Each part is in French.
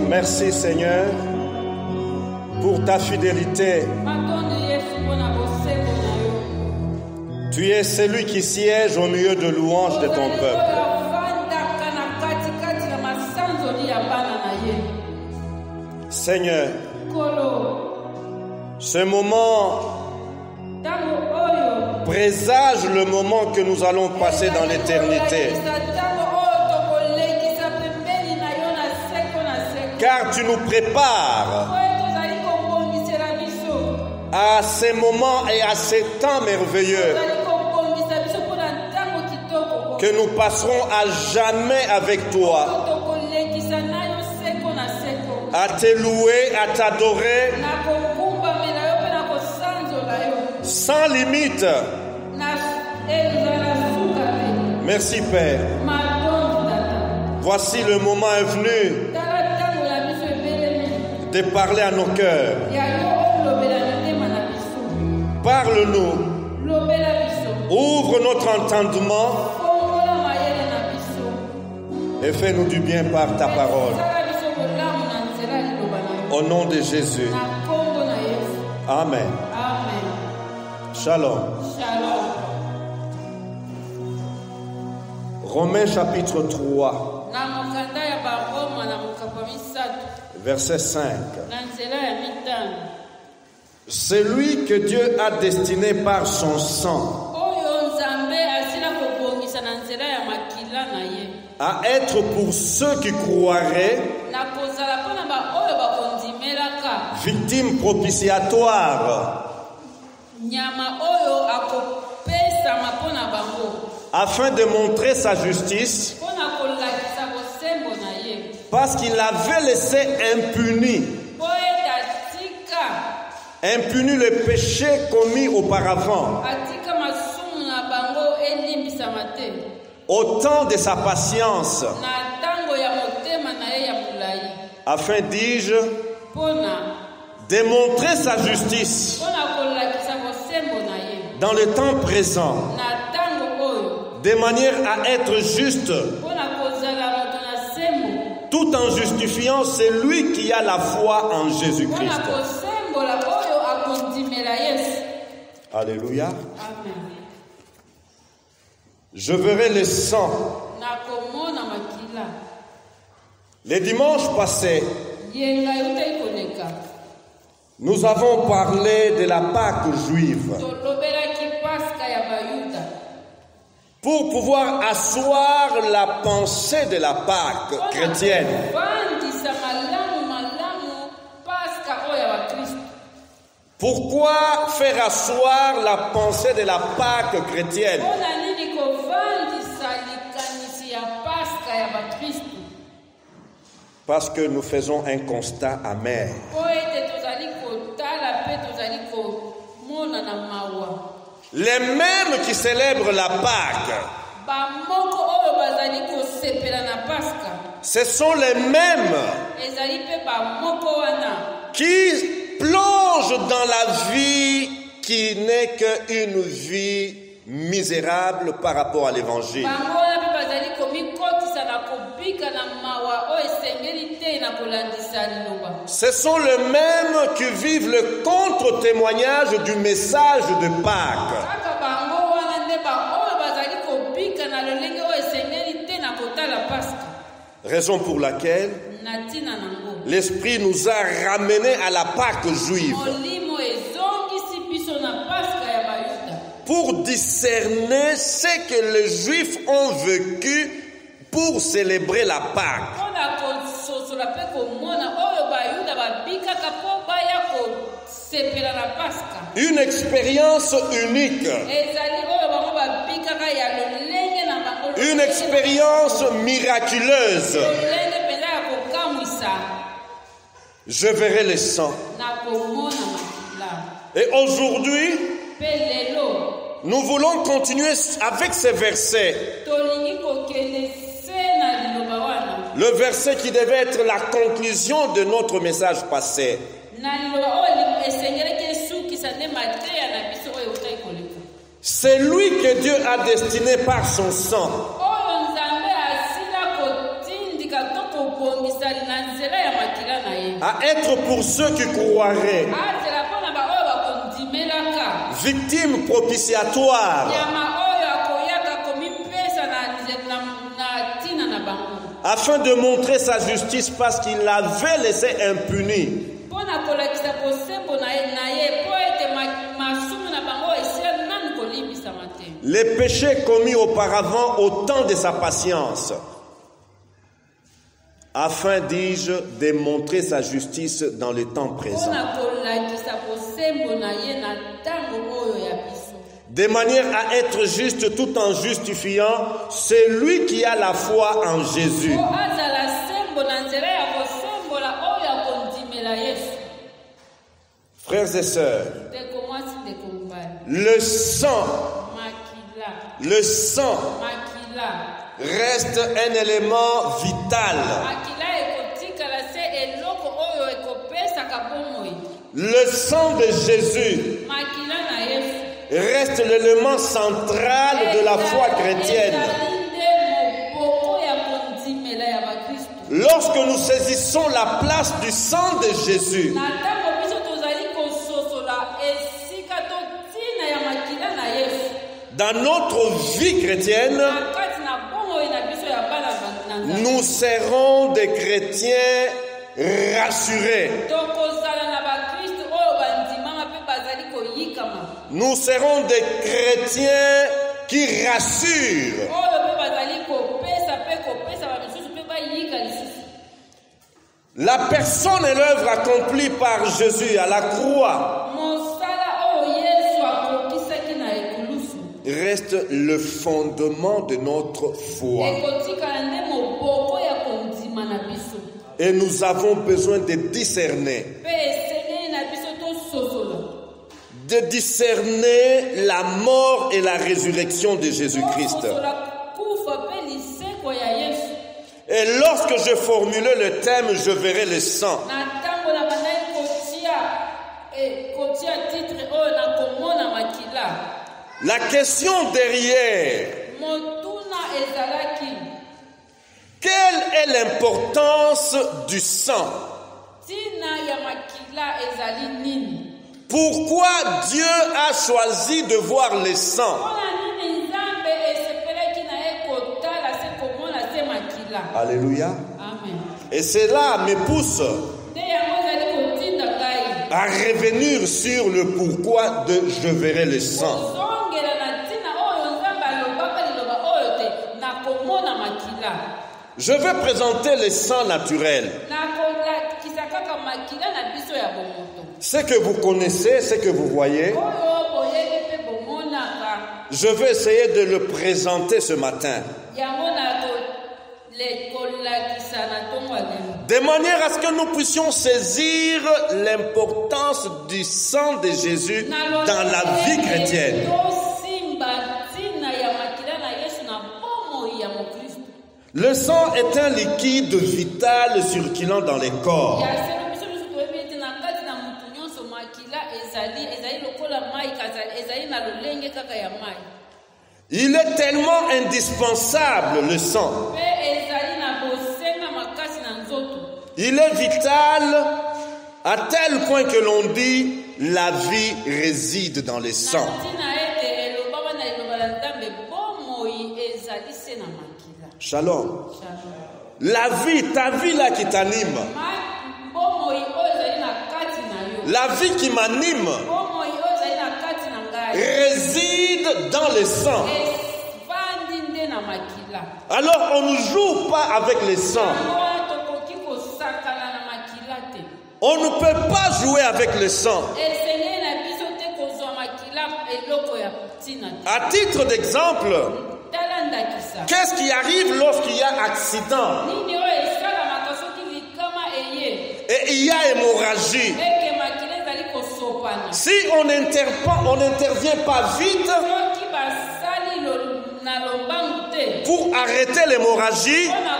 Merci Seigneur pour ta fidélité. Tu es celui qui siège au milieu de louanges de ton peuple. Seigneur, ce moment présage le moment que nous allons passer dans l'éternité. Car tu nous prépares à ces moments et à ces temps merveilleux que nous passerons à jamais avec toi, à te louer, à t'adorer sans limite. Merci Père. Voici le moment est venu de parler à nos cœurs. Parle-nous. Ouvre notre entendement et fais-nous du bien par ta parole. Au nom de Jésus. Amen. Shalom. Romains chapitre 3. Verset 5. Celui que Dieu a destiné par son sang à être pour ceux qui croiraient victime propitiatoire afin de montrer sa justice, parce qu'il avait laissé impuni le péché commis auparavant, au temps de sa patience, afin, dis-je, de montrer sa justice dans le temps présent, de manière à être juste, tout en justifiant celui qui a la foi en Jésus-Christ. Alléluia. Amen. Je verrai le sang. Les dimanches passés, nous avons parlé de la Pâque juive. Pour pouvoir asseoir la pensée de la Pâque chrétienne. Pourquoi faire asseoir la pensée de la Pâque chrétienne? Parce que nous faisons un constat amer. Les mêmes qui célèbrent la Pâque, ce sont les mêmes qui plongent dans la vie qui n'est qu'une vie misérable par rapport à l'évangile. Ce sont les mêmes qui vivent le contre-témoignage du message de Pâques. Raison pour laquelle l'Esprit nous a ramenés à la Pâque juive pour discerner ce que les Juifs ont vécu pour célébrer la Pâque. Une expérience unique. Une expérience miraculeuse. Je verrai le sang. Et aujourd'hui, nous voulons continuer avec ces versets. Le verset qui devait être la conclusion de notre message passé. C'est lui que Dieu a destiné par son sang à être pour ceux qui croiraient, azala mpona baoyo bakondimelaka victime propitiatoire, nyama oyo akoyaka komipesa na ntina na bango afin de montrer sa justice parce qu'il l'avait laissé impuni. mpona kolakisa bosembo na ye mpo ete masumu na bango esila nani kolibisama te. Les péchés commis auparavant au temps de sa patience, afin, dis-je, de montrer sa justice dans le temps présent. mpona kolakisa bosembo na ye na ntango oyo ya biso, De manière à être juste tout en justifiant celui qui a la foi en Jésus. mpo azala sembo na nzela ya kosembola oyo akondimela Yesu. Frères et sœurs, ndeko mwasi ndeko mobali, le sang makila reste un élément vital. makila ekotikala se eloko oyo ekopesaka bomoi. Le sang de Jésus makila na Yesu reste l'élément central de la foi chrétienne. ezali nde moboko ya kondimela ya bakristu. Lorsque nous saisissons la place du sang de Jésus, na ntango biso tozali kososola esika to ntina ya makila na Yesu dans notre vie chrétienne, na kati na bomoi na biso ya bana na Nzambe, nous serons des chrétiens rassurés. tokozala na bakristu oyo bandimama mpe bazali koyikama, Nous serons des chrétiens qui rassurent. oyo mpe bazali kopesa bamisusu mpe bayika lisusu. La personne et l'œuvre accomplie par Jésus à la croix mosala oyo Yesu akokisaki na ekulusu reste le fondement de notre foi. ekotikala nde moboko ya kondima na biso, Et nous avons besoin de discerner. mpe esengeli na biso tososola De discerner la mort et la résurrection de Jésus-Christ. tososola kufa mpe liseko ya Yesu. Et lorsque je formulais le thème, je verrai le sang. na ntango na bandaki kotia titre oyo na komona makila, La question derrière, motuna ezalaki quelle est l'importance du sang? ntina ya makila ezali nini? Pourquoi Dieu a choisi de voir le sang? mpona nini Nzambe esepelaki na ye kotala se komona se makila? Alléluia. Amen. Et cela me pousse nde yango ezali kotinda ngai à revenir sur le pourquoi de je verrai le sang. kozongela na ntina oyo Nzambe alobaka liloba oyo te na komona makila. Je vais présenter le sang naturel. na kolakisa kaka makila na biso ya bomoto Ce que vous connaissez, ce que vous voyez, oyo boyebi mpe bomonaka. je vais essayer de le présenter ce matin. yango na kolakisa na ntongo ya lelo De manière à ce que nous puissions saisir l'importance du sang de Jésus dans la vie chrétienne. tosimba ntina ya makila na Yesu na bomoi ya mokristo. Le sang est un liquide vital circulant dans les corps. ya selo biso nyonso toyebi ete na kati na motu nyonso makila ezali lokola mai ezali na lolenge kaka ya mai. Il est tellement indispensable, le sang. mpe ezali na bosenga makasi na nzoto. Il est vital à tel point que l'on dit la vie réside dans le sang. na ntina ete elobama na liloba la Nzambe bomoi ezali se na makila. Shalom. Shalom. La vie, ta vie là qui t'anime, bomoi oyo ezali na kati na yo, la vie qui m'anime, bomoi oyo ezali na kati na ngai réside dans le sang. evandi nde na makila. Alors on ne joue pas avec le sang. yango wana tokoki kosakana na makila te. On ne peut pas jouer avec le sang. esengeli na biso te kozwa makila eloko ya ntina te. À titre d'exemple, tala ndakisa qu'est-ce qui arrive lorsqu'il y a accident nini oyo esalamaka soki likama eye et il y a hémorragie? eke makila ezali kosopana. Si on n'intervient pas vite soki basali na lombangu te pour arrêter l'hémorragie, mpona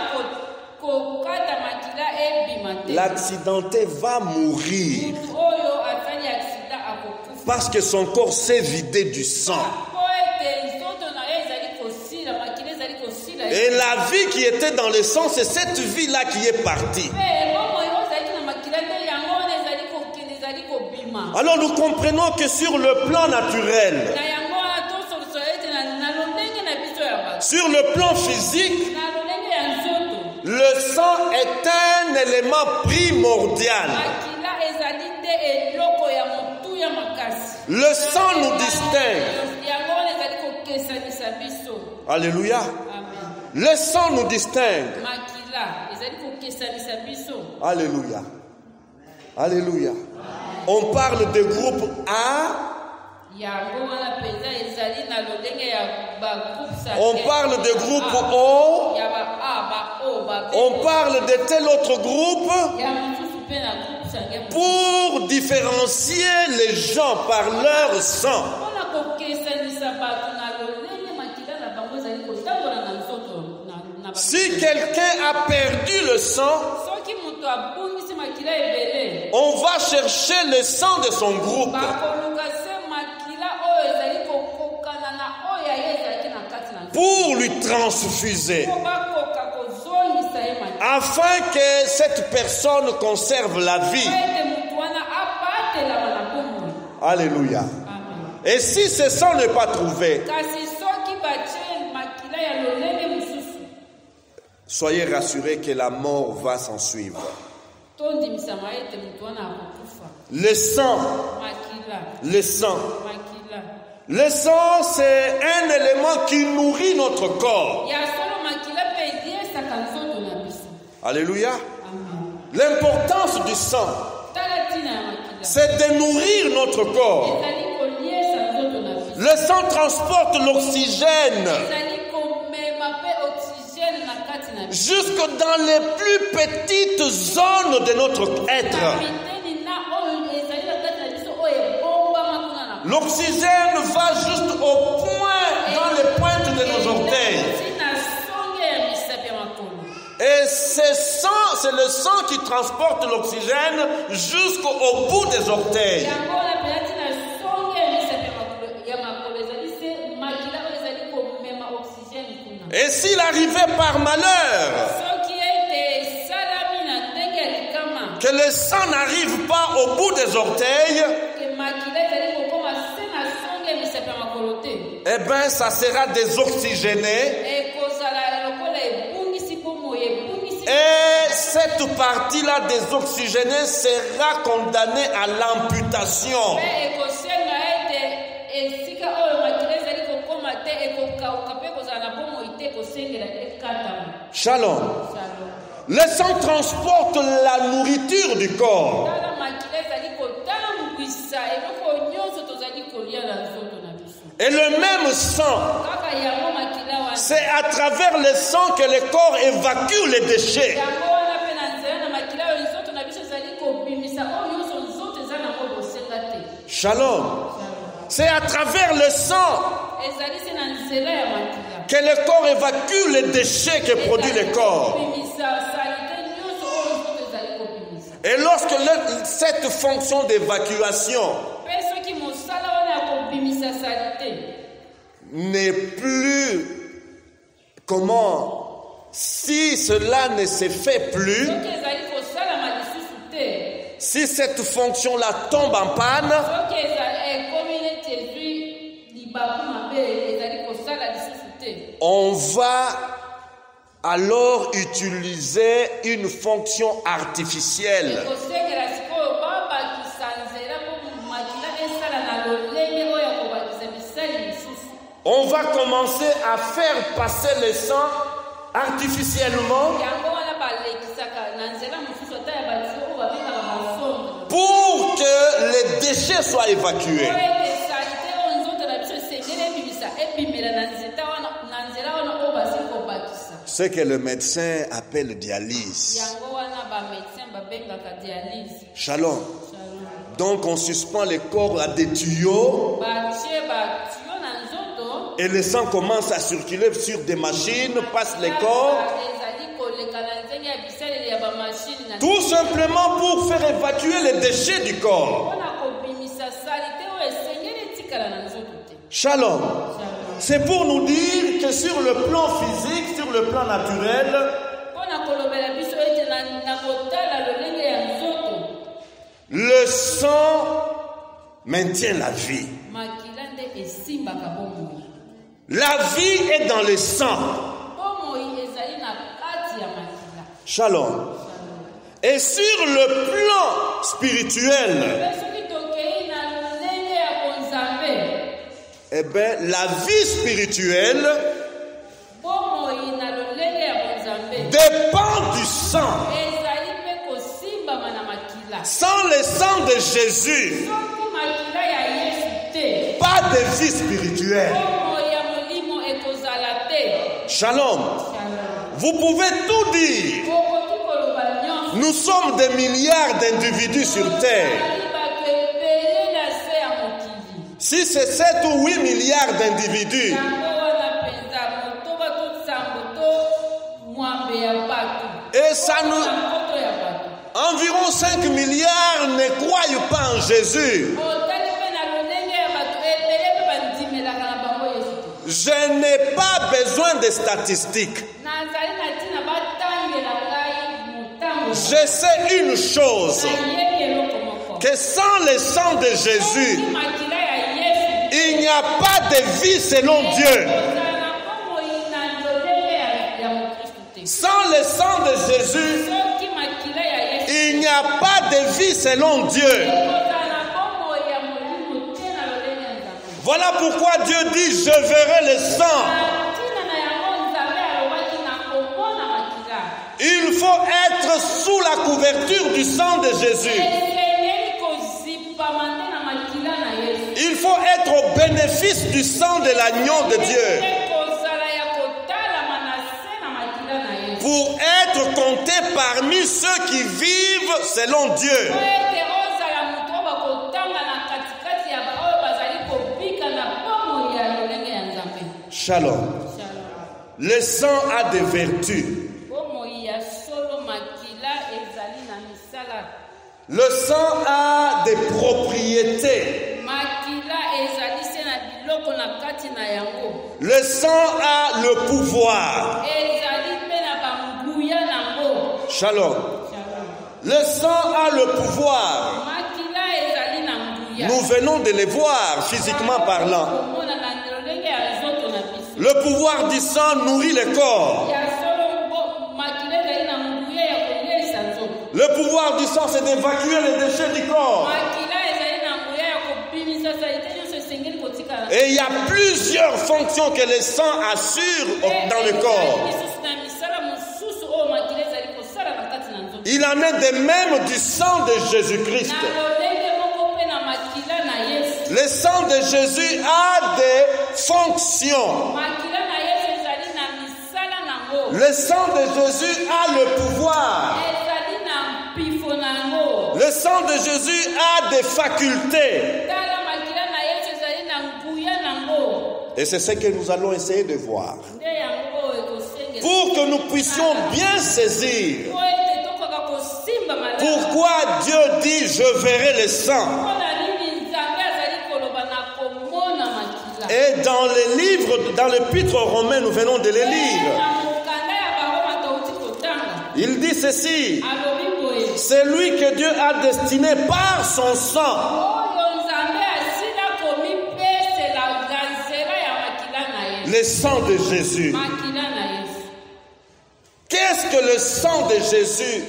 kokata makila ebima te, l'accidenté va mourir mutu oyo asali aksida akokufa parce que son corps s'est vidé du sang. mpo ete nzoto na ye ezali kosila, makila ezali kosila Et la vie qui était dans le sang, c'est cette vie-là qui est partie. mpe bomoi oyo ezalaki na makila nde Alors nous comprenons que sur le plan naturel, na yango wana tosoloso ete na lolenge na biso ya bato sur le plan physique, na lolenge ya nzoto le sang est un élément primordial. makila ezali te eloko ya motuya makasi Le sang nous distingue. yango wana ezali kokesanisa biso. Alléluia. Amen. Le sang nous distingue. makila ezali kokesanisa biso. Alléluia. Alléluia. On parle de groupe A. yango wana mpenza ezali na lolenge ya bagroupe On parle de groupe O. ya ba A ba O ba B. On parle de tel autre groupe ya mosusu mpe na groupe sange pour différencier les gens par leur sang. mpona kokesanisa bato na lolenge makila na bango ezali kotambola na nzoto na Si quelqu'un a perdu le sang, soki moto abungisi makila ebele on va chercher le sang de son groupe bakoluka se makila oyo ezali kokokana na oyo aye ezalaki na kati na pour lui transfuser, po bakoka kozongisa ye makila afin que cette personne conserve la vie. po ete moto wana abatelama na bomoi. Alléluia. Amen. Et si ce sang n'est pas trouvé, kasi soki batie makila ya lolenge mosusu soyez rassurés que la mort va s'en suivre. tondimisama ete moto wana akokufa. Le sang, makila le sang. makila Le sang, c'est un élément qui nourrit notre corps. ya solo makila mpe ediesaka nzoto na biso. Alléluia. Amen. L'importance du sang, tala ntina ya makila c'est de nourrir notre corps. ezali koliesa nzoto na biso. Le sang transporte l'oxygène ezali komema mpe oxygène na kati na biso. jusque dans les plus petites zones de notre être. na miteni na oyo ezali na kati na biso oyo ebombama kuna na L'oxygène va juste au point, dans les pointes de nos orteils. ntina songe ya misapi ya makolo. Et c'est le sang qui transporte l'oxygène jusqu'au bout des orteils. yango wana mpenza ntina songe ya misapi ya makolo ezali se makila oyo ezali komema oxygène kuna. Et s'il arrivait par malheur soki ete esalami na ndenge ya likama que le sang n'arrive pas au bout des orteils, ke makila ezali kokoma se na songe ya misapi ya makolo te eh bien, ça sera désoxygéné. ekozala lokola ebungisi bomoi ebungisi Et cette partie-là désoxygénée sera condamnée à l'amputation. mpe ekosenga ete esika oyo makila ezali kokoma te ekokauka mpe ekozala na bomoi te ekosengela ekatama. Shalom. Shalom. Le sang transporte la nourriture du corps. tala makila ezali kotambwisa eloko nyonso tozali kolia na nzoto na biso. Et le même sang, kaka yango makila wana c'est à travers le sang que le corps évacue les déchets. yango wana mpe na nzela na makila oyo nzoto na biso ezali kobimisa oyo nyonso nzoto eza nango bosenga te. Shalom. C'est à travers le sang ezali se na nzela ya makila que le corps évacue les déchets que produit le corps. kobimisa salite nyonso oyo nzoto ezali kobimisa. Et lorsque cette fonction d'évacuation mpe soki mosala wana ya kobimisa salite n'est plus, si cela ne se fait plus, soki ezali kosalama lisusu te si cette fonction-là tombe en panne, soki ekomi neti ezwi libaku mabe ezali kosala lisusu te on va alors utiliser une fonction artificielle. ekosengela sikoyo babakisa nzela mpo makila esala na lolenge oyo ya kobakisa misali lisusu. On va commencer à faire passer le sang artificiellement yango wana balekisaka na nzela mosusu ata ya bato oyo babengaka basonge pour que les déchets soient évacués. oyo ete salite oyo nzoto na biso esengeli ebimisa ebimela na nzela wana oyo basili kobakisa. Ce que le médecin appelle dialyse. yango wana bamédecin babengaka dialyse. Shalom. Shalom. Donc on suspend les corps à des tuyaux batie batuyo na nzoto et le sang commence à circuler sur des machines, passe les corps, ezali koleka na nzenge ya bisaleli ya bamashine na tout simplement pour faire évacuer les déchets du corps. mpona kobimisa salite oyo esengeli etikala na nzoto te. Shalom. Shalom. C'est pour nous dire que sur le plan physique, sur le plan naturel, mpona kolobela biso ete na kotala lolenge ya nzoto le sang maintient la vie. makila nde esimbaka bomoi. La vie est dans le sang. Bomoi ezali na kati ya makila. Shalom. Et sur le plan spirituel, soki tokei na ndenge ya bonzambe, eh bien, la vie spirituelle bomoi na lolenge ya bonzambe dépend du sang. ezali mpe kosimbama na makila. Sans le sang de Jésus, soki makila ya Yesu te, pas de vie spirituelle. bomoi ya molimo ekozala te. Shalom. Vous pouvez tout dire. Okoki koloba nyonso. Nous sommes des milliards d'individus sur terre. Ezali bato ebele na se ya mokili. Si c'est 7 ou 8 milliards d'individus, yango wana mpenza motoba to nsambo to mwambe ya bato. et ça nous, Nkoto ya bato. environ 5 milliards ne croient pas en Jésus. Otali mpe na lolenge ya bato ebele mpe bandimelaka na bango Yesu te. Je n'ai pas besoin de statistiques. nazali na ntina batangela ngai motango. Je sais une chose, nayebi eloko moko. que sans le sang de Jésus, Soki makila ya Yesu il n'y a pas de vie selon Dieu. kozala na bomoi na lolenge ya mokristu te. Sans le sang de Jésus, soki makila ya Yesu il n'y a pas de vie selon Dieu. kozala na bomoi ya molimo te na lolenge ya nzambe. Voilà pourquoi Dieu dit, je verrai le sang. ntina na yango nzambe alobaki na komona makila. Il faut être sous la couverture du sang de Jésus. esengeli kozipama nde na makila na Yesu. Il faut être au bénéfice du sang de l'agneau de Dieu kozala ya kotalama na se na makila na Yesu. pour être compté parmi ceux qui vivent selon Dieu. po ete ozala moto oyo bakotanga na katikati ya baoyo bazali kobika na bomoi ya lolenge ya nzambe. Shalom. Le sang a des vertus. bomoi ya solo makila ezali na misala. Le sang a des propriétés. makila ezali se na biloko na kati na yango. Le sang a le pouvoir. ezali mpe na banguya nango. Shalom. Le sang a le pouvoir. makila ezali na nguya. Nous venons de les voir physiquement parlant. komona na lolenge ya nzoto na biso. Le pouvoir du sang nourrit le corps. ya solo makila ezali na nguya ya koliesa nzoto. Le pouvoir du sang, c'est d'évacuer les déchets du corps. makila ezali na nguya ya kobimisa salite nyonso esengeli kotikala. Et il y a plusieurs fonctions que le sang assure dans le corps. lisusu na misala mosusu oyo makila ezali kosala na kati na nzoto. Il en est de même du sang de Jésus-Christ. na lolenge moko mpe na makila na Yesu. Le sang de Jésus a des fonctions. makila na Yesu ezali na misala nango. Le sang de Jésus a le pouvoir. ezali na mpifo nango. Le sang de Jésus a des facultés. tala makila na Yesu ezali na nguya nango. Et c'est ce que nous allons essayer de voir. nde yango oyo ekosengela. Pour que nous puissions bien saisir po ete tokoka kosimba malamu. pourquoi Dieu dit je verrai le sang. mpona nini nzambe azali koloba na komona makila. Et dans les livres, dans l'épître aux Romains, nous venons de les lire. na mokanda ya baroma touti kotanga. Il dit ceci, alobi boye. c'est lui que Dieu a destiné par son sang oyo nzambe asila komipesela nzela ya makila na Yesu. le sang de Jésus. makila na Yesu. Qu'est-ce que le sang de Jésus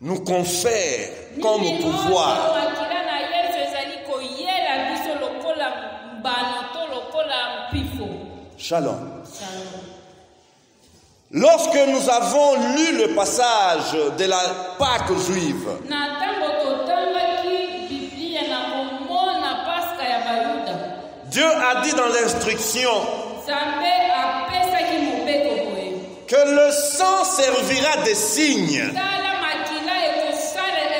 nous confère comme Nini pouvoir? oyo makila na Yesu ezali koyela biso lokola mbano to lokola mpifo. Shalom. Lorsque nous avons lu le passage de la Pâque juive, na ntango totangaki biblia na komona paska ya bayuda, Dieu a dit dans l'instruction nzambe apesaki mobeko boye. que le sang servira de signe. tala makila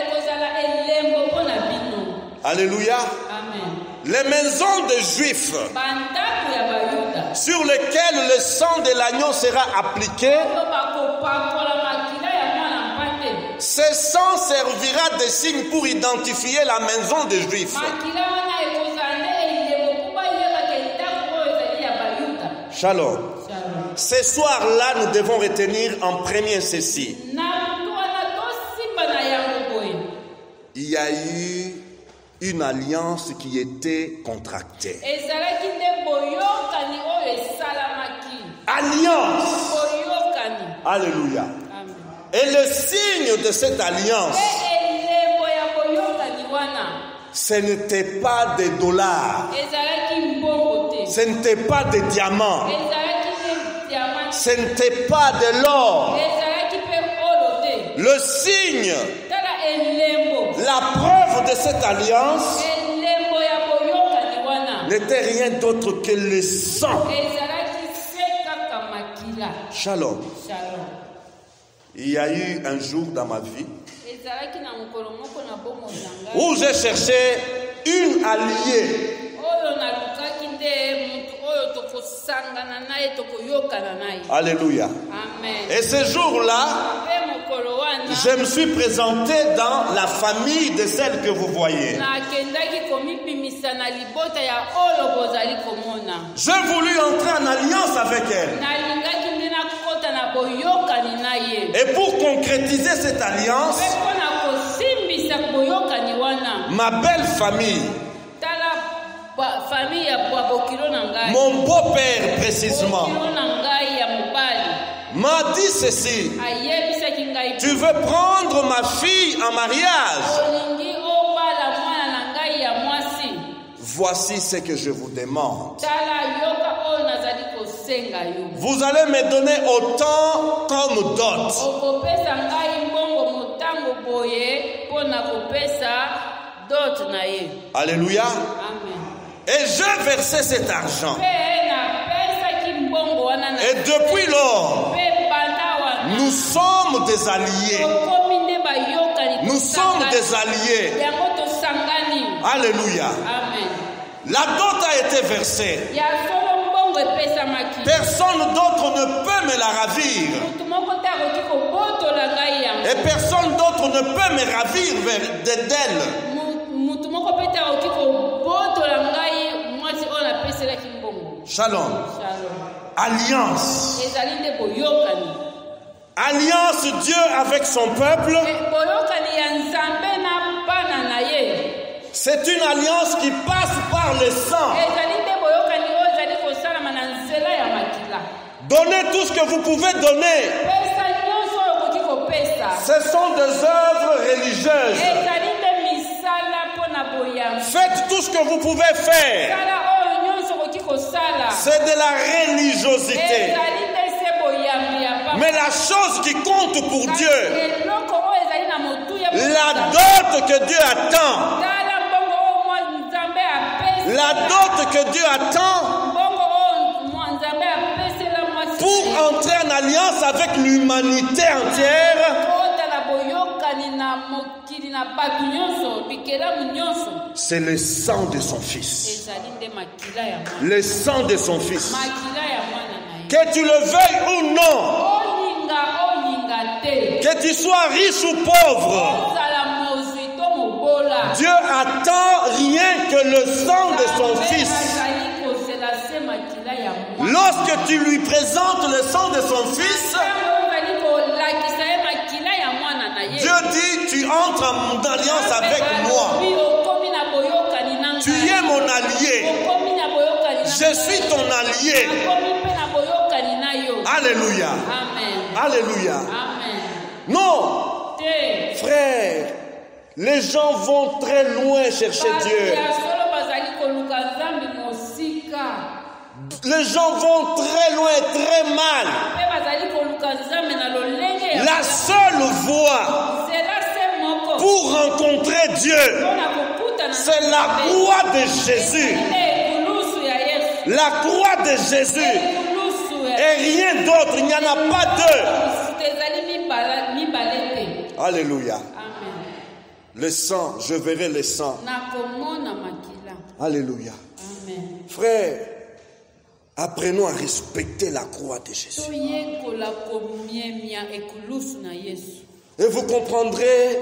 ekozala elembo mpo na bino. Alléluia. amen. Les maisons des Juifs bandako ya bayuda sur lesquelles le sang de l'agneau sera appliqué, oyo bakopakola makila ya mwana mpate. ce sang servira de signe pour identifier la maison des Juifs. makila wana ekozala nde elembo mpo bayebaka ndako oyo ezali ya bayuda. Shalom. Shalom. Ce soir-là, nous devons retenir en premier ceci. na mutu wana tosimba na yango boye. Il y y a eu une alliance qui était contractée. ezalaki nde boyokani oyo esalamaki. Alliance. Boyokani. Alléluia. Amen. Et le signe de cette alliance, Elembo ya boyokani wana ce n'était pas des dollars, ezalaki mbongo te. ce n'était pas des diamants, ezalaki nde diamant. ce n'était pas de l'or. ezalaki mpe olo te. Le signe, Tala elembo. la preuve de cette alliance Elembo ya boyokani wana n'était rien d'autre que le sang. ezalaki se kaka makila. Shalom. Shalom. Il y a eu un jour dans ma vie ezalaki na mokolo moko na bomoi na ngai où j'ai cherché une alliée. oyo nalukaki nde mutu oyo tokosangana naye tokoyokana naye. Alléluia. Amen. Et ce jour-là, Mpe mokolo wana je me suis présenté dans la famille de celle que vous voyez. nakendaki komibimisa na libota ya oyo bozali komona. J'ai voulu entrer en alliance avec elle. nalingaki nde nakota na boyokani na ye. Et pour concrétiser cette alliance, mpe mpo na kosimbisa boyokani wana ma belle famille, tala famille ya bokilo na ngai. mon beau-père précisément, bokilo na ngai ya mobali m'a dit ceci: ayebisaki ngai tu veux prendre ma fille en mariage? olingi obala mwana na ngai ya mwasi. Voici ce que je vous demande. tala yoka oyo nazali kosenga yo. Vous allez me donner autant comme dot. okopesa ngai mbongo motango boye mpo na kopesa dot na ye. Alléluia. Amen. Et je versais cet argent. mpe napesaki mbongo wana na Et depuis lors, mpe banda wana nous sommes des alliés. tokomi nde bayokani. Nous sommes des alliés. yango tosangani. Alléluia. Amen. La dot a été versée. ya solo mbongo epesamaki. Personne d'autre ne peut me la ravir. mutu moko te akoki kobotola ngai yango. Et personne d'autre ne peut me ravir d'elle. mutu moko mpe te akoki kobotola ngai mwasi oyo napeselaki mbongo. Shalom. Shalom. Alliance. ezali nde boyokani. Alliance Dieu avec son peuple. boyokani ya nzambe na bana na ye. C'est une alliance qui passe par le sang. ezali nde boyokani oyo ezali kosalama na nzela ya makila. Donnez tout ce que vous pouvez donner. pesa nyonso oyo okoki kopesa. Ce sont des œuvres religieuses. ezali nde misala mpo na boyambi. Faites tout ce que vous pouvez faire. sala oyo nyonso okoki kosala. C'est de la religiosité. ezali nde se boyambi ya papa. Mais la chose qui compte pour Dieu, eloko oyo ezali na motuya la dot que Dieu attend, tala mbongo oyo mwa nzambe apesi. la dot que Dieu attend mbongo oyo mwa nzambe apesela mwasi. pour entrer en alliance avec l'humanité entière, kotala boyokani na mokili na bato nyonso bikelamu nyonso. c'est le sang de son Fils. ezali nde makila ya mwana. Le sang de son Fils. makila ya mwana na ye. Que tu le veuilles ou non, olinga te. que tu sois riche ou pauvre, ozala mozwi to mobola. Dieu attend rien que le sang de son Fils. azali kozela se makila ya mwana. Lorsque tu lui présentes le sang de son Fils, ntango ozali kolakisa ye makila ya mwana na ye. Dieu dit, tu entres en alliance avec moi. okomi na boyokani na Tu es mon allié. okomi na boyokani na Je suis ton allié. okomi mpe na boyokani na yo. Alléluia. Amen. Alléluia. Amen. Non, te. frère, les gens vont très loin chercher Dieu. ya solo bazali koluka nzambe mosika. Les gens vont très loin, très mal. mpe bazali koluka nzambe na lolenge ya La seule voie nzela se moko pour rencontrer Dieu, mpona kokutana c'est la croix de Jésus. ekulusu ya yesu. La croix de Jésus. ekulusu ya Et rien d'autre, il n'y en a pas deux. ezali mibale te. Alléluia. Amen. Le sang, je verrai le sang. nakomona makila. Alléluia. Amen. Frère, apprenons à respecter la croix de Jésus. toyekola komiemia ekulusu na yesu. Et vous comprendrez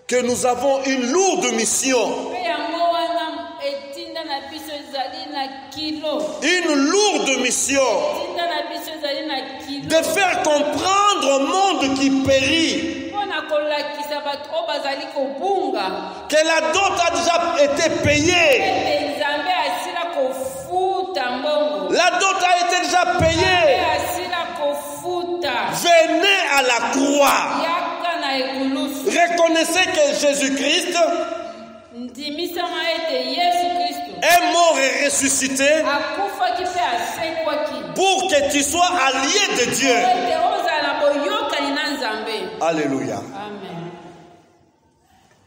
que nous avons une lourde mission. mpe yango wana etinda na biso ezali na kilo. Une lourde mission etinda na biso ezali na kilo. de faire comprendre au monde qui périt mpona kolakisa bato oyo bazali kobunga que la dot a déjà été payée. ete nzambe asila kofuta mbongo La dot a été déjà payée. asila kofuta Venez à la croix. yaka na ekulusu Reconnaissez que Jésus-Christ ndimisama ete yesu kristo est mort et ressuscité akufaki mpe asekwaki pour que tu sois allié de Dieu. ete ozala na boyokani na nzambe. Alléluia. Amen.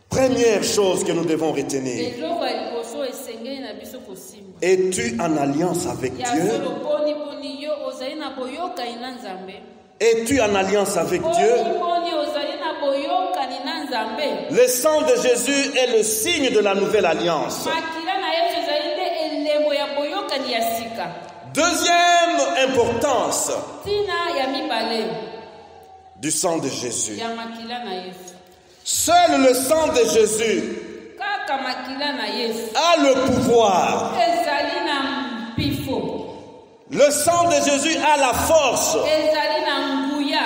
Première chose que nous devons retenir. eloko ya liboso esengeli na biso kosimba Es-tu en alliance avec ya Dieu? solo poni yo ozali na boyokani na nzambe. Es-tu en alliance avec Dieu? Poni ozali na boyokani na nzambe. Le sang de Jésus est le signe de la nouvelle alliance. makila na yesu ezali nde elembo ya boyokani ya sika. Deuxième importance ntina ya mibale du sang de Jésus. ya makila na yesu. Seul le sang de Jésus kaka makila na yesu a le pouvoir. ezali na mpifo, Le sang de Jésus a la force ezali na nguya,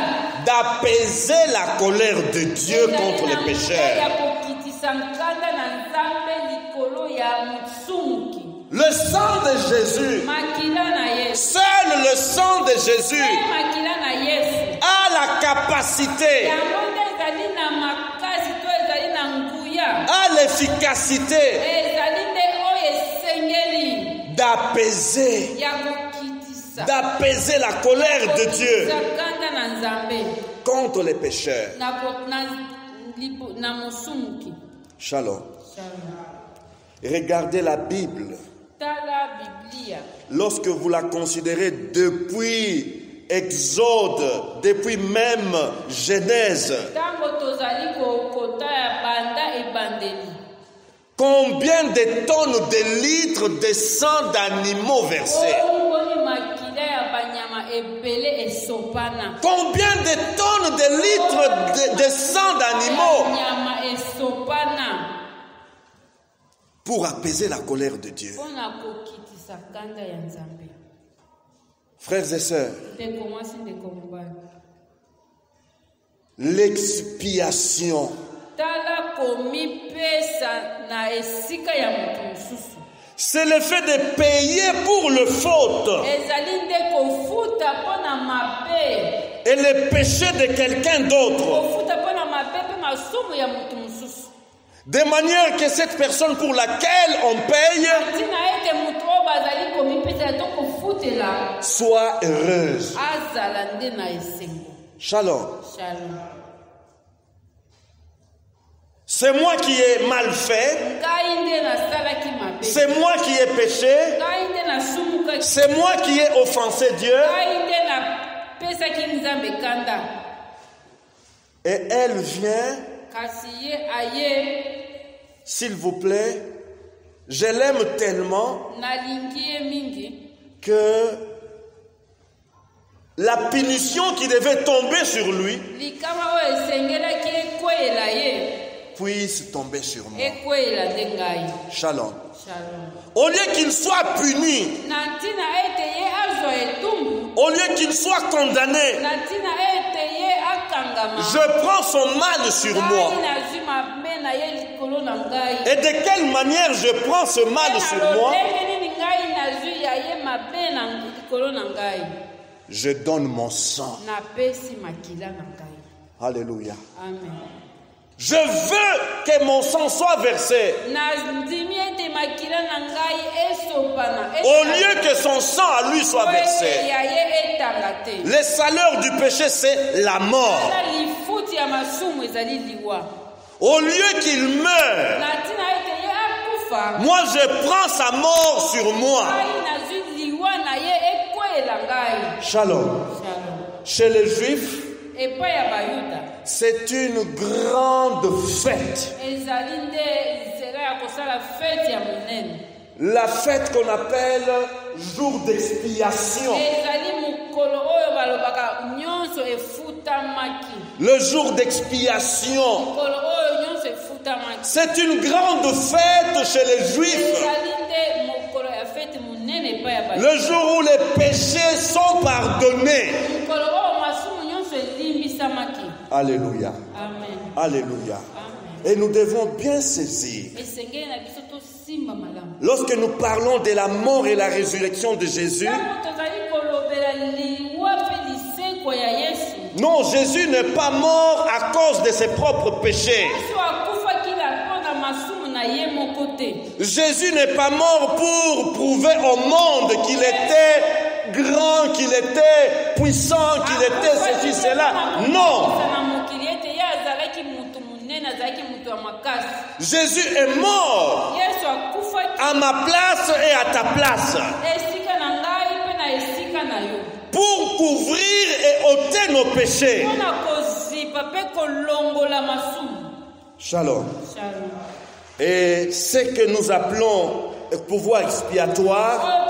d'apaiser la colère de Dieu contre les ya pécheurs. kokitisa nkanda na nzambe likolo ya motsungi. Le sang de Jésus, makila na yesu seul le sang de Jésus makila na yesu a la capacité, yango nde ezali na makasi to ezali na nguya, a l'efficacité ezali nde oyo esengeli d'apaiser la colère de Dieu kanda na nzambe contre les pécheurs. na mosungi. Shalom. Regardez la Bible. Tala Biblia. Lorsque vous la considérez depuis Exode, depuis même Genèse, Tango tozali kokota ya banda ebandeli. combien de tonnes de litres de sang d'animaux versés? Combien de tonnes de litres de sang d'animaux pour apaiser la colère de Dieu? Frères et sœurs, l'expiation c'est le fait de payer pour le faute et le péché de quelqu'un d'autre, de manière que cette personne pour laquelle on paye soit heureuse. Shalom. C'est moi qui ai mal fait, c'est moi qui ai péché, c'est moi qui ai offensé Dieu. Et elle vient, s'il vous plaît, je l'aime tellement que la punition qui devait tomber sur lui puisse tomber sur moi. Shalom. Au lieu qu'il soit puni, au lieu qu'il soit condamné, je prends son mal sur moi. Et de quelle manière je prends ce mal sur moi? Je donne mon sang. Alléluia. Amen. Je veux que mon sang soit versé. Au lieu que son sang à lui soit versé. Le salaire du péché, c'est la mort. Au lieu qu'il meure, moi je prends sa mort sur moi. Shalom. Chez les Juifs, c'est une grande fête. La fête qu'on appelle jour d'expiation. Le jour d'expiation. C'est une grande fête chez les Juifs. Le jour où les péchés sont pardonnés. Alléluia. Amen. Alléluia. Et nous devons bien saisir. Lorsque nous parlons de la mort et la résurrection de Jésus, non, Jésus n'est pas mort à cause de ses propres péchés. Jésus n'est pas mort pour prouver au monde qu'il était grand, qu'il était puissant, qu'il était ceci, cela. Non. Jésus est mort à ma place et à ta place pour couvrir et ôter nos péchés. Shalom. Et ce que nous appelons pouvoir expiatoire,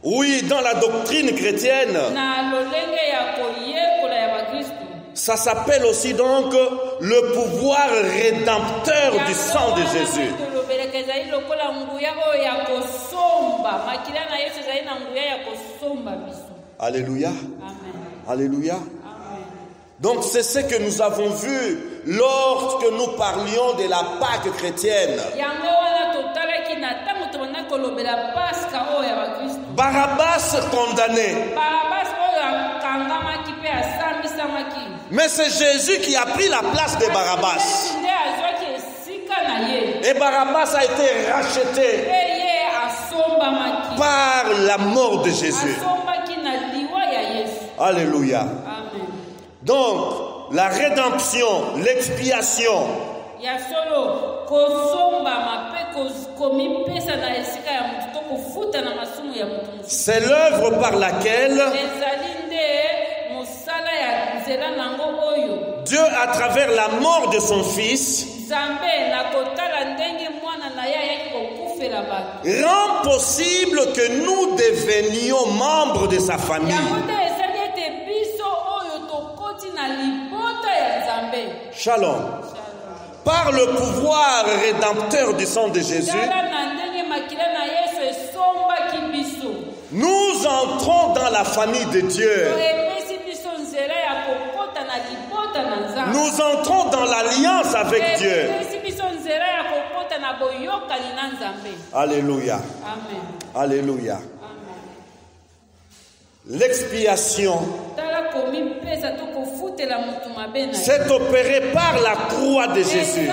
oui, dans la doctrine chrétienne, ça s'appelle aussi donc le pouvoir rédempteur du sang de Jésus. Alléluia. Alléluia. Donc c'est ce que nous avons vu lorsque nous parlions de la Pâque chrétienne. Barabbas condamné. Mais c'est Jésus qui a pris la place de Barabbas. Et Barabbas a été racheté par la mort de Jésus. Alléluia. Donc, la rédemption, l'expiation, c'est l'œuvre par laquelle Dieu, à travers la mort de son Fils, rend possible que nous devenions membres de sa famille. Shalom. Par le pouvoir rédempteur du sang de Jésus, nous entrons dans la famille de Dieu. Nous entrons dans l'alliance avec Dieu. Alléluia. Alléluia. L'expiation s'est opérée par la croix de Jésus.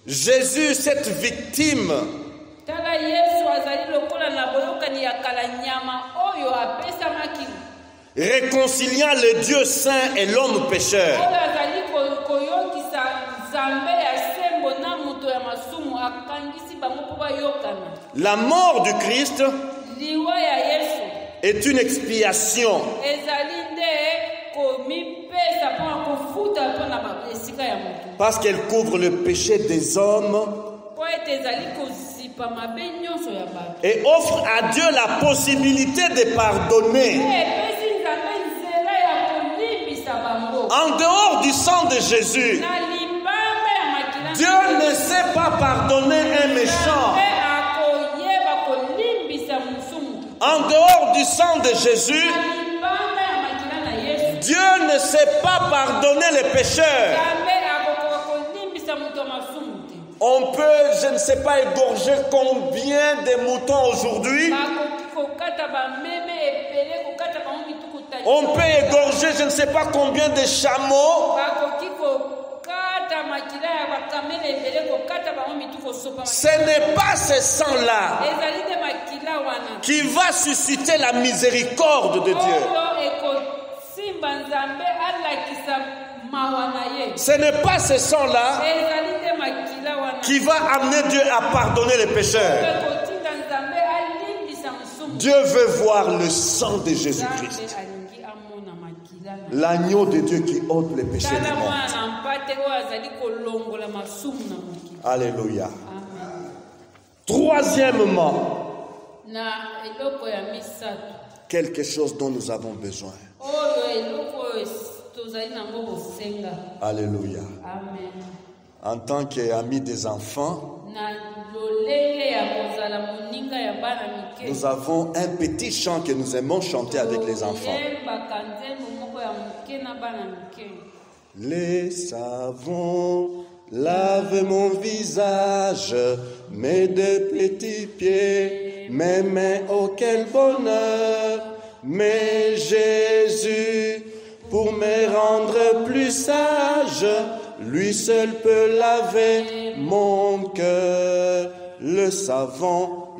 Jésus, cette victime, réconciliant le Dieu saint et l'homme pécheur. La mort du Christ est une expiation parce qu'elle couvre le péché des hommes et offre à Dieu la possibilité de pardonner. En dehors du sang de Jésus, Dieu ne sait pas pardonner un méchant. En dehors du sang de Jésus, Dieu ne sait pas pardonner les pécheurs. On peut, je ne sais pas, égorger combien de moutons aujourd'hui. On peut égorger, je ne sais pas combien de chameaux. Ce n'est pas ce sang-là qui va susciter la miséricorde de Dieu. Ce n'est pas ce sang-là qui va amener Dieu à pardonner les pécheurs. Dieu veut voir le sang de Jésus-Christ, l'agneau de Dieu qui ôte les péchés du monde. Alléluia. Troisièmement, quelque chose dont nous avons besoin. Alléluia. En tant qu'amis des enfants, nous avons un petit chant que nous aimons chanter avec les enfants. Les savons lavent mon visage, mes deux petits pieds, mes mains, oh quel bonheur. Mais Jésus, pour me rendre plus sage, lui seul peut laver mon cœur. Le savon,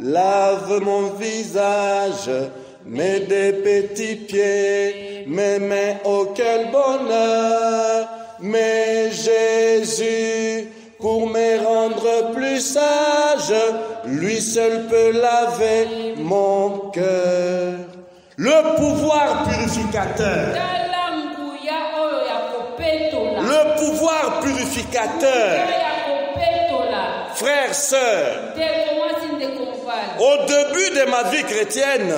lave mon visage, mes deux petits pieds, mes mains, oh quel bonheur. Mais Jésus, pour me rendre plus sage, lui seul peut laver mon cœur. Le pouvoir purificateur. Le pouvoir purificateur. Frères, sœurs, au début de ma vie chrétienne,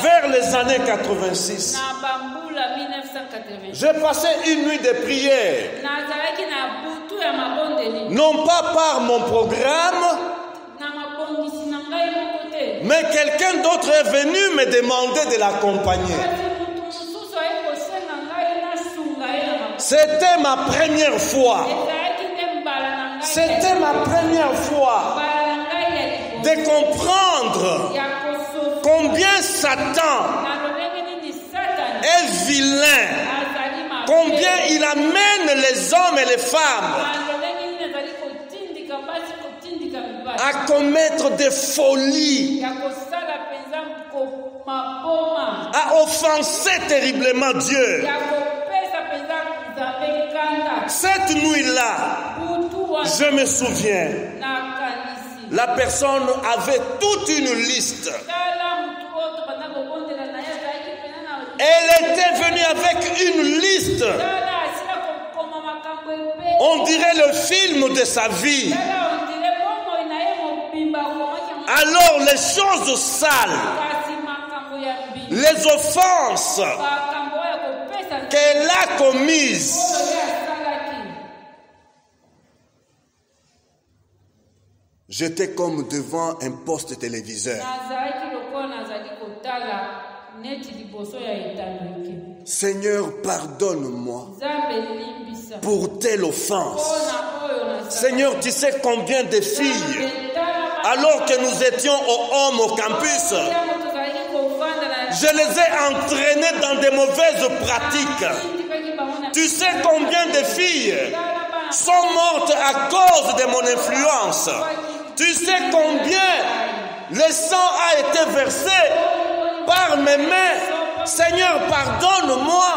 vers les années 86, j'ai passé une nuit de prière. Non pas par mon programme, mais quelqu'un d'autre est venu me demander de l'accompagner. C'était ma première fois. C'était ma première fois de comprendre combien Satan est vilain, combien il amène les hommes et les femmes à commettre des folies, à offenser terriblement Dieu. Cette nuit-là, je me souviens, la personne avait toute une liste. Elle était venue avec une liste. On dirait le film de sa vie. Alors les choses sales, les offenses qu'elle a commises, j'étais comme devant un poste téléviseur. Seigneur, pardonne-moi pour telle offense. Seigneur, tu sais combien de filles, alors que nous étions au Home au campus, je les ai entraînées dans de mauvaises pratiques. Tu sais combien de filles sont mortes à cause de mon influence. Tu sais combien le sang a été versé par mes mains. Seigneur, pardonne-moi.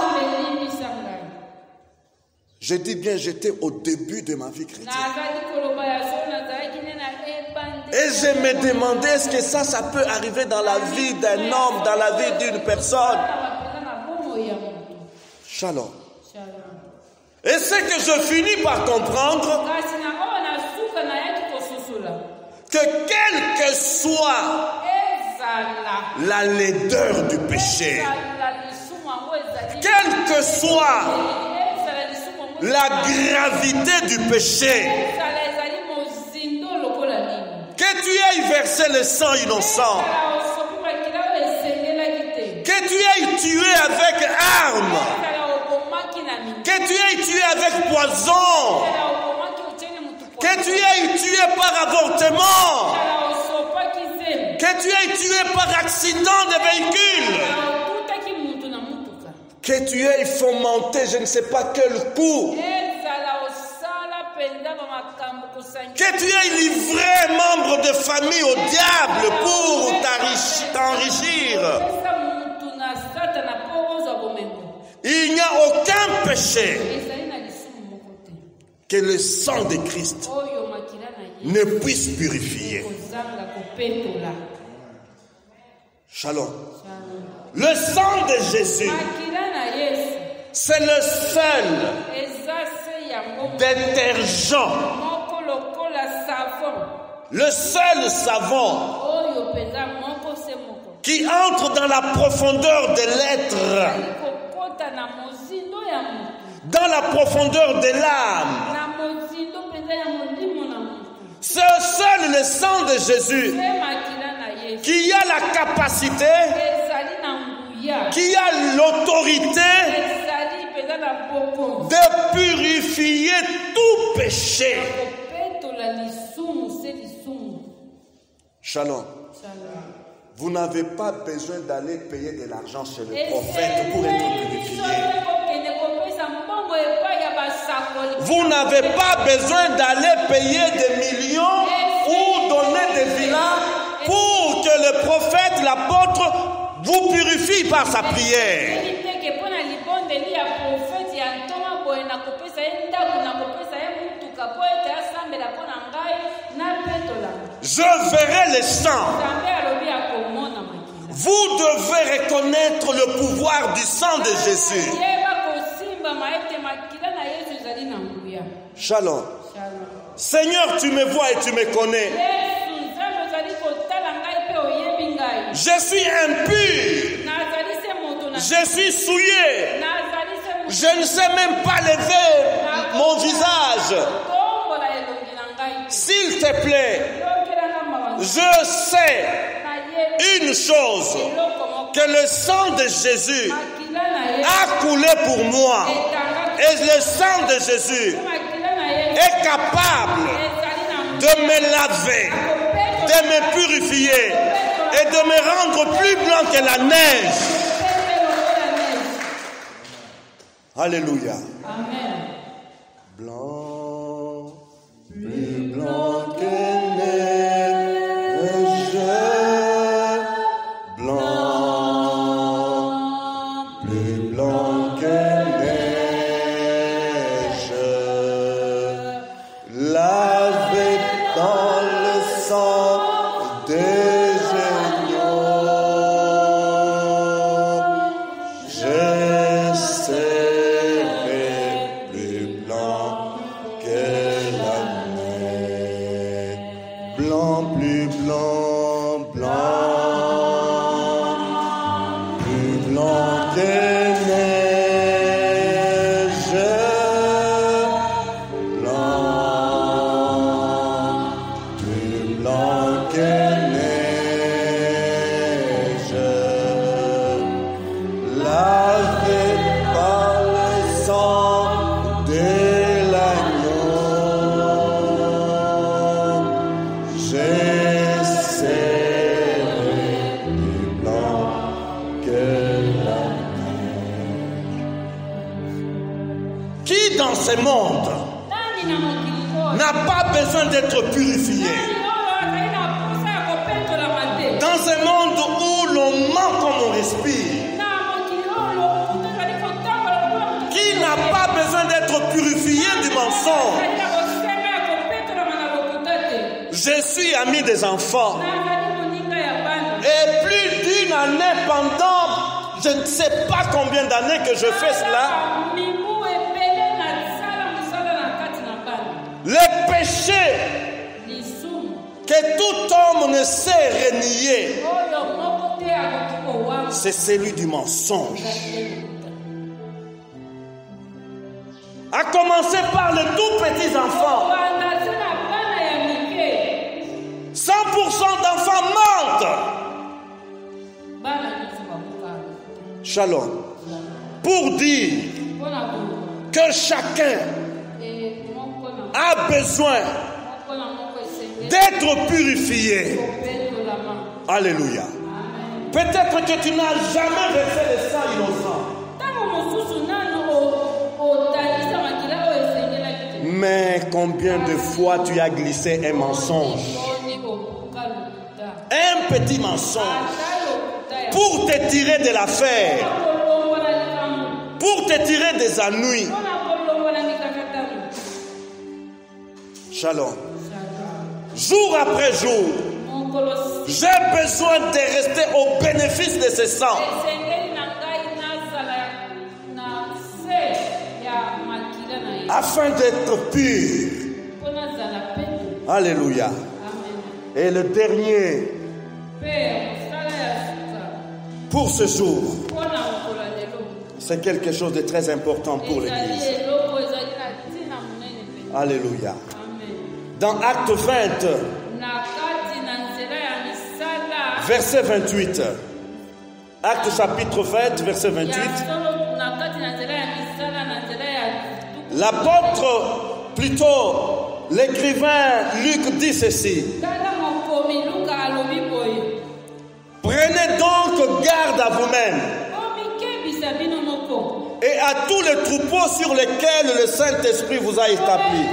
Je dis bien, j'étais au début de ma vie chrétienne. Et je me demandais, est-ce que ça peut arriver dans la vie d'un homme, dans la vie d'une personne? Shalom. Et c'est que je finis par comprendre que quelle que soit la laideur du péché, quelle que soit la gravité du péché, que tu aies versé le sang innocent, que tu aies tué avec arme, que tu aies tué avec poison, que tu aies tué par avortement, que tu aies tué par accident de véhicule, que tu aies fomenté je ne sais pas quel coup, que tu aies livré membre de famille au diable pour t'enrichir. Il n'y a aucun péché que le sang de Christ ne puisse purifier. Shalom. Le sang de Jésus, c'est le seul détergent, le seul savon qui entre dans la profondeur de l'être dans la profondeur de l'âme. C'est seul le sang de Jésus qui a la capacité, qui a l'autorité de purifier tout péché. Shalom. Vous n'avez pas besoin d'aller payer de l'argent chez le prophète pour être purifié. Vous n'avez pas besoin d'aller payer des millions ou donner des villas pour que le prophète, l'apôtre, vous purifie par sa prière. Je verrai le sang. Vous devez reconnaître le pouvoir du sang de Jésus. Shalom. Seigneur, tu me vois et tu me connais. Je suis impur. Je suis souillé. Je ne sais même pas lever mon visage. S'il te plaît, je sais une chose, que le sang de Jésus a coulé pour moi. Et le sang de Jésus est capable de me laver, de me purifier et de me rendre plus blanc que la neige. Alléluia. Amen. Blanc, plus blanc que neige. Blanc, plus blanc que neige. Lavé dans le sang des agneaux. Je serai plus blanc que la neige. Blanc, plus blanc, blanc. Dans ce monde n'a pas besoin d'être purifié. Dans un monde où l'on ment comme on respire, qui n'a pas besoin d'être purifié du mensonge. Je suis ami des enfants et plus d'une année pendant je ne sais pas combien d'années que je fais cela. Le péché que tout homme ne sait renier, c'est celui du mensonge. À commencer par les tout petits enfants. 100% d'enfants mentent. Shalom. Pour dire que chacun a besoin d'être purifié. Alléluia. Peut-être que tu n'as jamais versé le sang innocent. Mais combien de fois tu as glissé un mensonge? Un petit mensonge pour te tirer de l'affaire, pour te tirer des ennuis. Shalom. Jour après jour, j'ai besoin de rester au bénéfice de ce sang. Afin d'être pur. Alléluia. Et le dernier, pour ce jour, C'est quelque chose de très important pour l'Église. Alléluia. Dans Acte 20, verset 28. Acte chapitre 20, verset 28. L'apôtre, plutôt l'écrivain Luc dit ceci. Prenez donc garde à vous-même et à tous les troupeaux sur lesquels le Saint-Esprit vous a établi.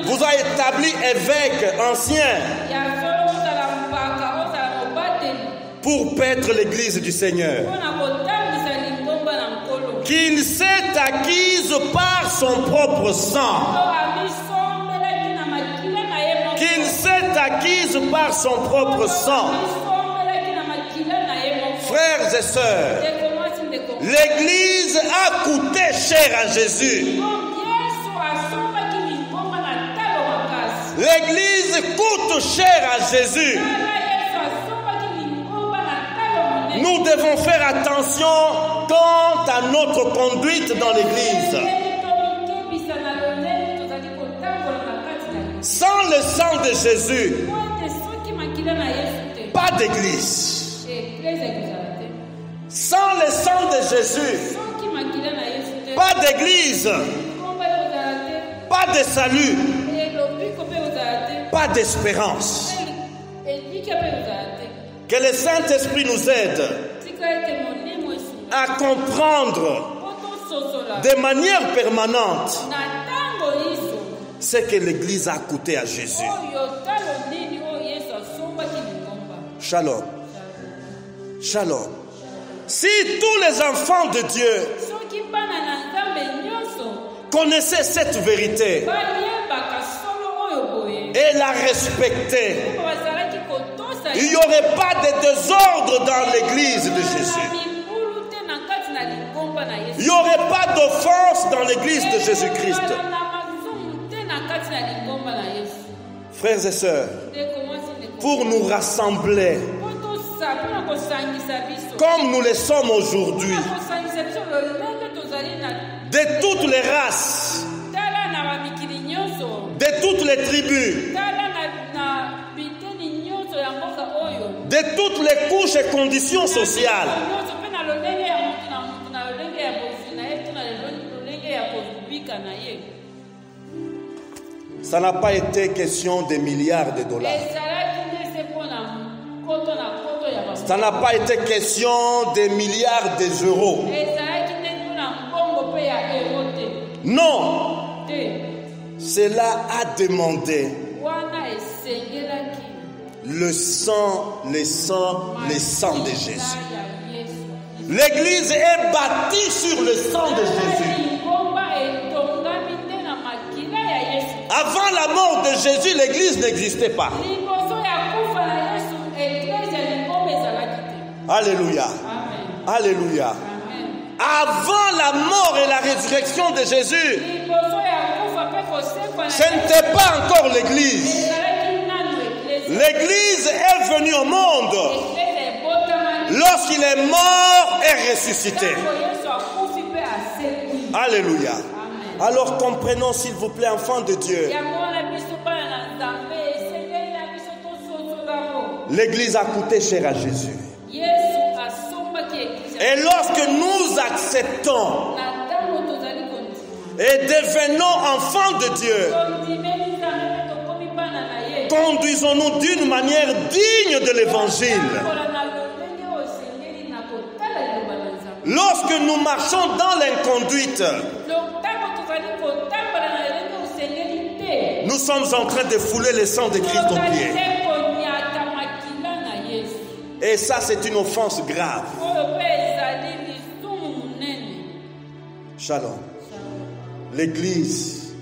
Vous a établi évêque ancien pour paître l'église du Seigneur, qu'il s'est acquise par son propre sang. Qu'il s'est acquise par son propre sang. Frères et sœurs, l'église a coûté cher à Jésus. L'église coûte cher à Jésus. Nous devons faire attention quant à notre conduite dans l'église. Sans le sang de Jésus, pas d'église. Sans le sang de Jésus, pas d'église, pas de salut, pas d'espérance. Que le Saint-Esprit nous aide à comprendre de manière permanente ce que l'Église a coûté à Jésus. Shalom. Shalom. Si tous les enfants de Dieu connaissaient cette vérité et la respectaient, il n'y aurait pas de désordre dans l'église de Jésus. Il n'y aurait pas d'offense dans l'église de Jésus-Christ. Frères et sœurs, pour nous rassembler comme nous le sommes aujourd'hui, de toutes les races, de toutes les tribus, de toutes les couches et conditions sociales, ça n'a pas été question de milliards de dollars. Ça n'a pas été question de milliards d'euros. Non. Cela a demandé le sang de Jésus. L'église est bâtie sur le sang de Jésus. Avant la mort de Jésus, l'église n'existait pas. Alléluia. Amen. Alléluia. Amen. Avant la mort et la résurrection de Jésus, ce n'était pas encore l'église. L'église est venue au monde lorsqu'il est mort et ressuscité. Alléluia. Amen. Alors comprenons s'il vous plaît, enfants de Dieu. L'église a coûté cher à Jésus. Et lorsque nous acceptons et devenons enfants de Dieu, conduisons-nous d'une manière digne de l'évangile. Lorsque nous marchons dans l'inconduite, nous sommes en train de fouler le sang de Christ aux pieds. Et ça, c'est une offense grave. Shalom. L'église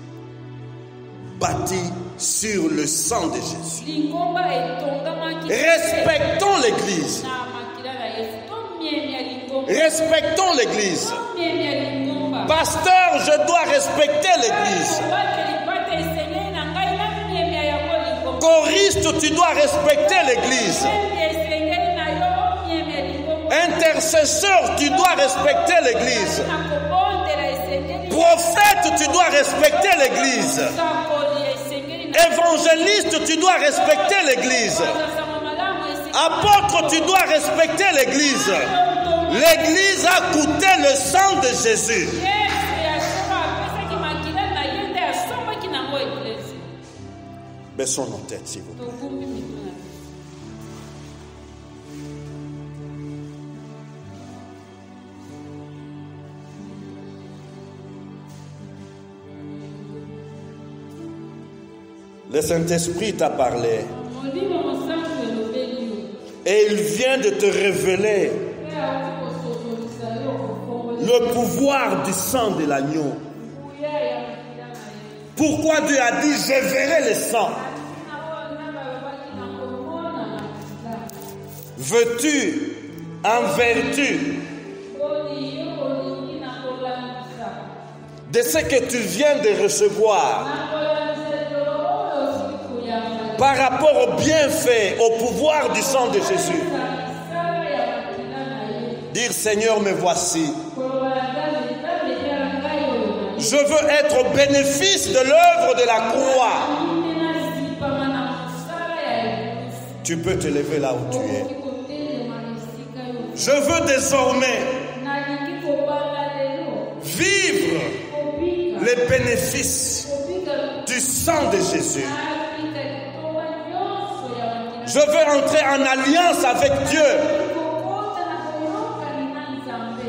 bâtie sur le sang de Jésus. Respectons l'église. Respectons l'église. Pasteur, je dois respecter l'église. Choriste, tu dois respecter l'église. Intercesseur, tu dois respecter l'église. Prophète, tu dois respecter l'église. Évangéliste, tu dois respecter l'église. Apôtre, tu dois respecter l'église. L'église a coûté le sang de Jésus. Baissons nos têtes, s'il vous plaît. Le Saint-Esprit t'a parlé. Et il vient de te révéler le pouvoir du sang de l'agneau. Pourquoi Dieu a dit, je verrai le sang. Veux-tu, en vertu de ce que tu viens de recevoir, par rapport au bienfait, au pouvoir du sang de Jésus, dire, Seigneur, me voici. Je veux être au bénéfice de l'œuvre de la croix. Tu peux te lever là où tu es. Je veux désormais vivre les bénéfices du sang de Jésus. Je veux entrer en alliance avec Dieu.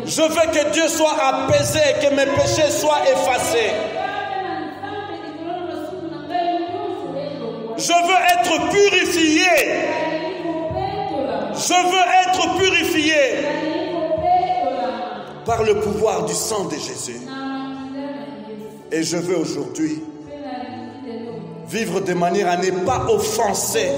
Je veux que Dieu soit apaisé, que mes péchés soient effacés. Je veux être purifié. Je veux être purifié par le pouvoir du sang de Jésus. Et je veux aujourd'hui vivre de manière à ne pas offenser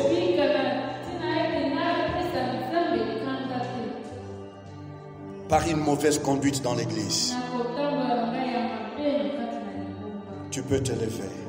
par une mauvaise conduite dans l'église. Tu peux te lever.